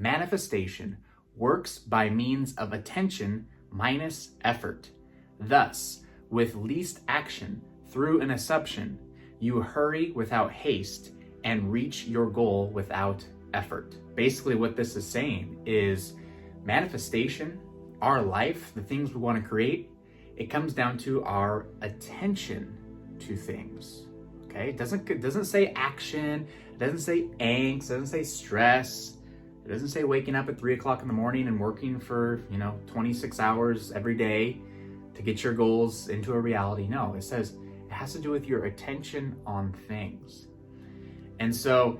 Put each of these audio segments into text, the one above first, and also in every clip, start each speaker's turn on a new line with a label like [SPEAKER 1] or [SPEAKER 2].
[SPEAKER 1] Manifestation works by means of attention minus effort. Thus, with least action through an assumption, you hurry without haste and reach your goal without effort. Basically, what this is saying is manifestation, our life, the things we want to create, it comes down to our attention to things. Okay? It doesn't say action, it doesn't say angst, it doesn't say stress, it doesn't say waking up at 3 o'clock in the morning and working for 26 hours every day to get your goals into a reality. No, it says it has to do with your attention on things. And so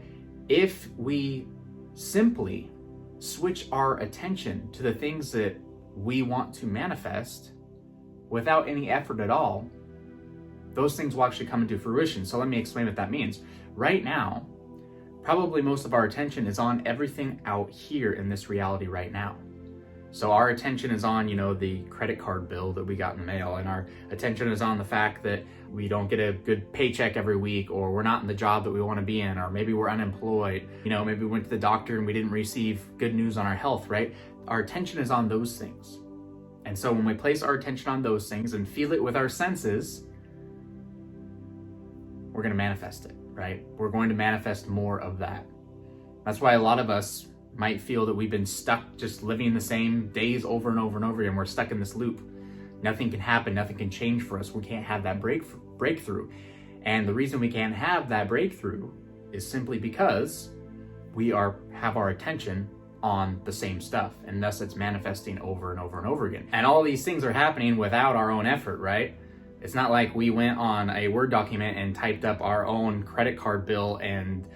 [SPEAKER 1] if we simply switch our attention to the things that we want to manifest without any effort at all, those things will actually come into fruition. So let me explain what that means. Right now, probably most of our attention is on everything out here in this reality right now. So our attention is on, the credit card bill that we got in the mail, and our attention is on the fact that we don't get a good paycheck every week, or we're not in the job that we want to be in, or maybe we're unemployed, maybe we went to the doctor and we didn't receive good news on our health, right? Our attention is on those things. And so when we place our attention on those things and feel it with our senses, we're going to manifest it, right? We're going to manifest more of that. That's why a lot of us might feel that we've been stuck just living the same days over and over and over again. We're stuck in this loop. Nothing can happen. Nothing can change for us. We can't have that breakthrough. And the reason we can't have that breakthrough is simply because we have our attention on the same stuff, and thus it's manifesting over and over and over again. And all these things are happening without our own effort, right? It's not like we went on a Word document and typed up our own credit card bill and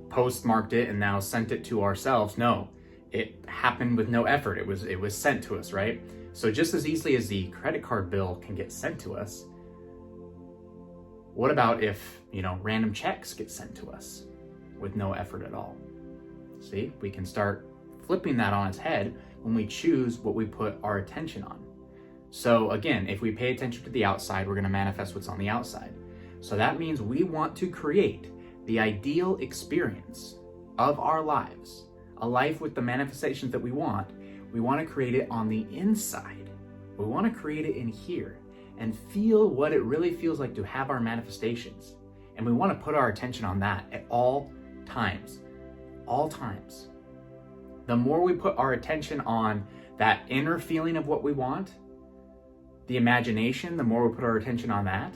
[SPEAKER 1] postmarked it and now sent it to ourselves. No, it happened with no effort. It was sent to us, right? So just as easily as the credit card bill can get sent to us, what about if, random checks get sent to us with no effort at all? See, we can start flipping that on its head when we choose what we put our attention on. So again, if we pay attention to the outside, we're going to manifest what's on the outside. So that means we want to create the ideal experience of our lives, a life with the manifestations that we want. We want to create it on the inside. We want to create it in here and feel what it really feels like to have our manifestations. And we want to put our attention on that at all times. All times. The more we put our attention on that inner feeling of what we want, the imagination, the more we put our attention on that,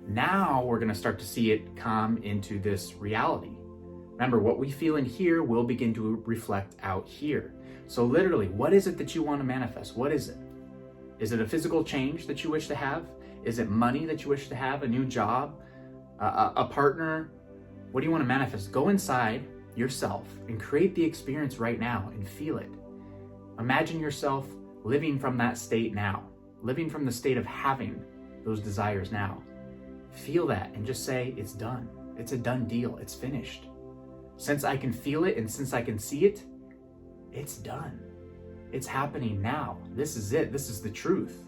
[SPEAKER 1] now we're going to start to see it come into this reality. Remember, what we feel in here will begin to reflect out here. So literally, what is it that you want to manifest? What is it? Is it a physical change that you wish to have? Is it money that you wish to have? A new job? A partner? What do you want to manifest? Go inside yourself and create the experience right now and feel it. Imagine yourself living from that state now, living from the state of having those desires now. Feel that and just say, it's done. It's a done deal. It's finished. Since I can feel it and since I can see it, it's done. It's happening now. This is it. This is the truth,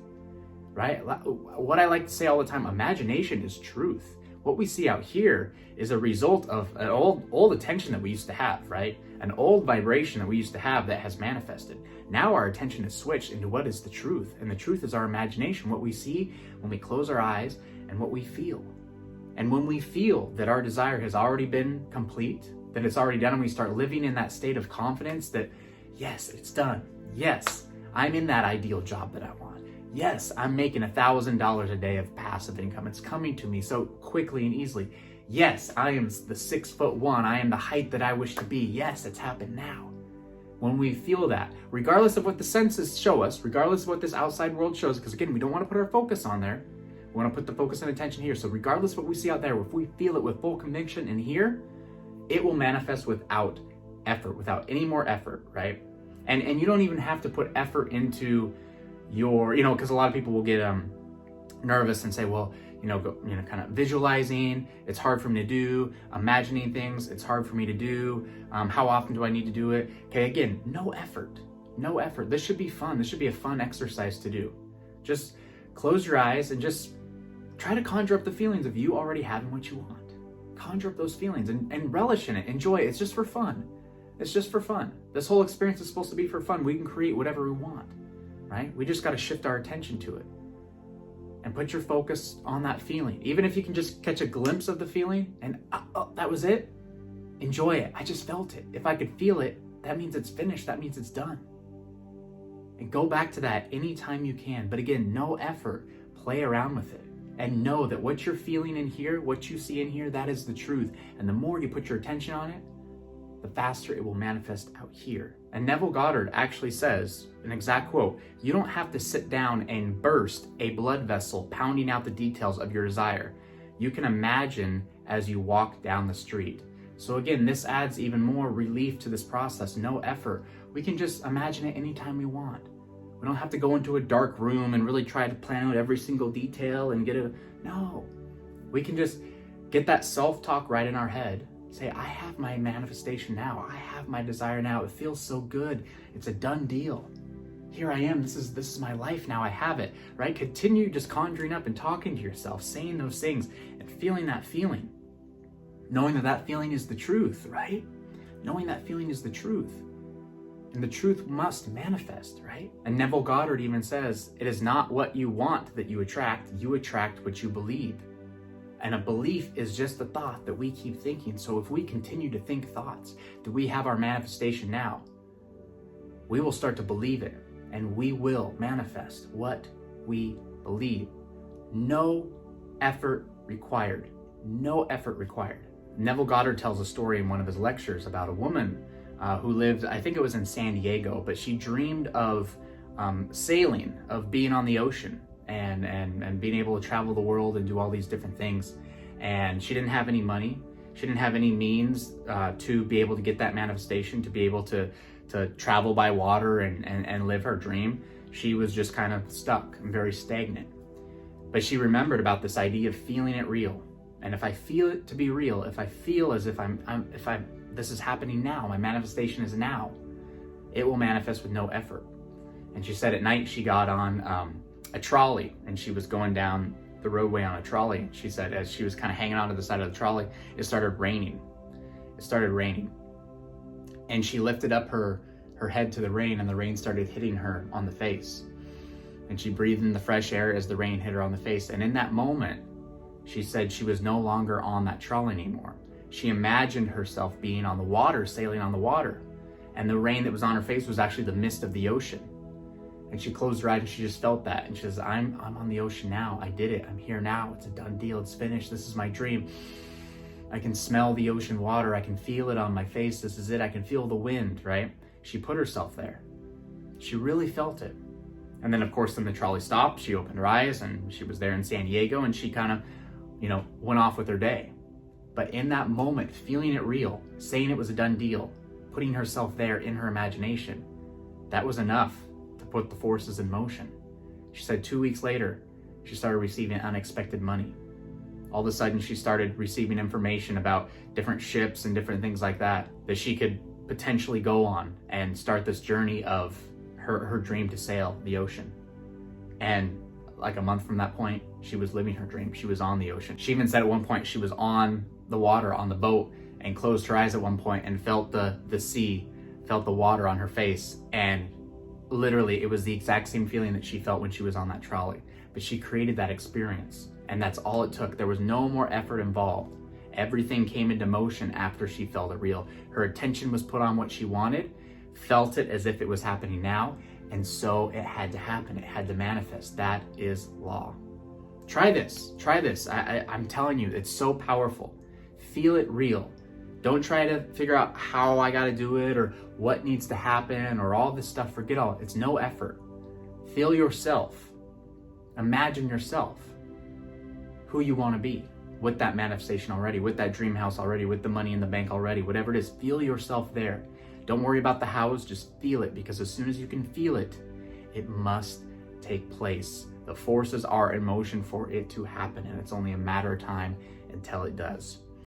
[SPEAKER 1] right? What I like to say all the time, imagination is truth. What we see out here is a result of an old attention that we used to have, right? An old vibration that we used to have that has manifested. Now our attention is switched into what is the truth. And the truth is our imagination, what we see when we close our eyes and what we feel. And when we feel that our desire has already been complete, that it's already done, and we start living in that state of confidence that, yes, it's done. Yes, I'm in that ideal job that I want. Yes, I'm making $1,000 a day of passive income. It's coming to me so quickly and easily. Yes, I am the 6'1". I am the height that I wish to be. Yes, it's happened now. When we feel that, regardless of what the senses show us, regardless of what this outside world shows, because again, we don't want to put our focus on there. We want to put the focus and attention here. So regardless of what we see out there, if we feel it with full conviction in here, it will manifest without effort, without any more effort, right? And you don't even have to put effort into your, because a lot of people will get nervous and say, well, kind of visualizing, it's hard for me to do. Imagining things, it's hard for me to do. How often do I need to do it? Okay, again, no effort. This should be fun. This should be a fun exercise to do. Just close your eyes and just try to conjure up the feelings of you already having what you want. Conjure up those feelings and relish in it. Enjoy it. It's just for fun. It's just for fun. This whole experience is supposed to be for fun. We can create whatever we want, right? We just got to shift our attention to it and put your focus on that feeling. Even if you can just catch a glimpse of the feeling and that was it, enjoy it. I just felt it. If I could feel it, that means it's finished. That means it's done. And go back to that anytime you can. But again, no effort. Play around with it. And know that what you're feeling in here, what you see in here, that is the truth. And the more you put your attention on it, the faster it will manifest out here. And Neville Goddard actually says, an exact quote, "You don't have to sit down and burst a blood vessel pounding out the details of your desire. You can imagine as you walk down the street." So again, this adds even more relief to this process. No effort. We can just imagine it anytime we want. We don't have to go into a dark room and really try to plan out every single detail and no. We can just get that self-talk right in our head. Say, I have my manifestation now. I have my desire now. It feels so good. It's a done deal. Here I am. This is my life now. I have it, right? Continue just conjuring up and talking to yourself, saying those things and feeling that feeling. Knowing that that feeling is the truth, right? Knowing that feeling is the truth. And the truth must manifest, right? And Neville Goddard even says, it is not what you want that you attract what you believe. And a belief is just a thought that we keep thinking. So if we continue to think thoughts that we have our manifestation now, we will start to believe it and we will manifest what we believe. No effort required. No effort required. Neville Goddard tells a story in one of his lectures about a woman who lived, I think it was in San Diego, but she dreamed of sailing, of being on the ocean and being able to travel the world and do all these different things. And she didn't have any money. She didn't have any means to be able to get that manifestation, to be able to travel by water and live her dream. She was just kind of stuck and very stagnant. But she remembered about this idea of feeling it real. And if I feel it to be real, if I feel as if this is happening now, my manifestation is now, it will manifest with no effort. And she said at night she got on a trolley and she was going down the roadway on a trolley. She said as she was kind of hanging onto the side of the trolley, it started raining. And she lifted up her head to the rain and the rain started hitting her on the face. And she breathed in the fresh air as the rain hit her on the face. And in that moment, she said she was no longer on that trolley anymore. She imagined herself being on the water, sailing on the water. And the rain that was on her face was actually the mist of the ocean. And she closed her eyes and she just felt that. And she says, I'm on the ocean now. I did it. I'm here now. It's a done deal. It's finished. This is my dream. I can smell the ocean water. I can feel it on my face. This is it. I can feel the wind, right? She put herself there. She really felt it. And then, of course, then the trolley stopped. She opened her eyes and she was there in San Diego and she kind of, went off with her day. But in that moment, feeling it real, saying it was a done deal, putting herself there in her imagination, that was enough to put the forces in motion. She said 2 weeks later, she started receiving unexpected money. All of a sudden, she started receiving information about different ships and different things like that she could potentially go on and start this journey of her dream to sail the ocean. And like a month from that point, she was living her dream. She was on the ocean. She even said at one point she was on the water, on the boat, and closed her eyes at one point and felt the sea, felt the water on her face. And literally, it was the exact same feeling that she felt when she was on that trolley. But she created that experience, and that's all it took. There was no more effort involved. Everything came into motion after she felt it real. Her attention was put on what she wanted, felt it as if it was happening now, and so it had to happen. It had to manifest. That is law. Try this. I'm telling you, it's so powerful. Feel it real. Don't try to figure out how I got to do it or what needs to happen or all this stuff. Forget all. It's no effort. Feel yourself. Imagine yourself, who you want to be, with that manifestation already, with that dream house already, with the money in the bank already, whatever it is. Feel yourself there. Don't worry about the hows, just feel it, because as soon as you can feel it, it must take place. The forces are in motion for it to happen, and it's only a matter of time until it does.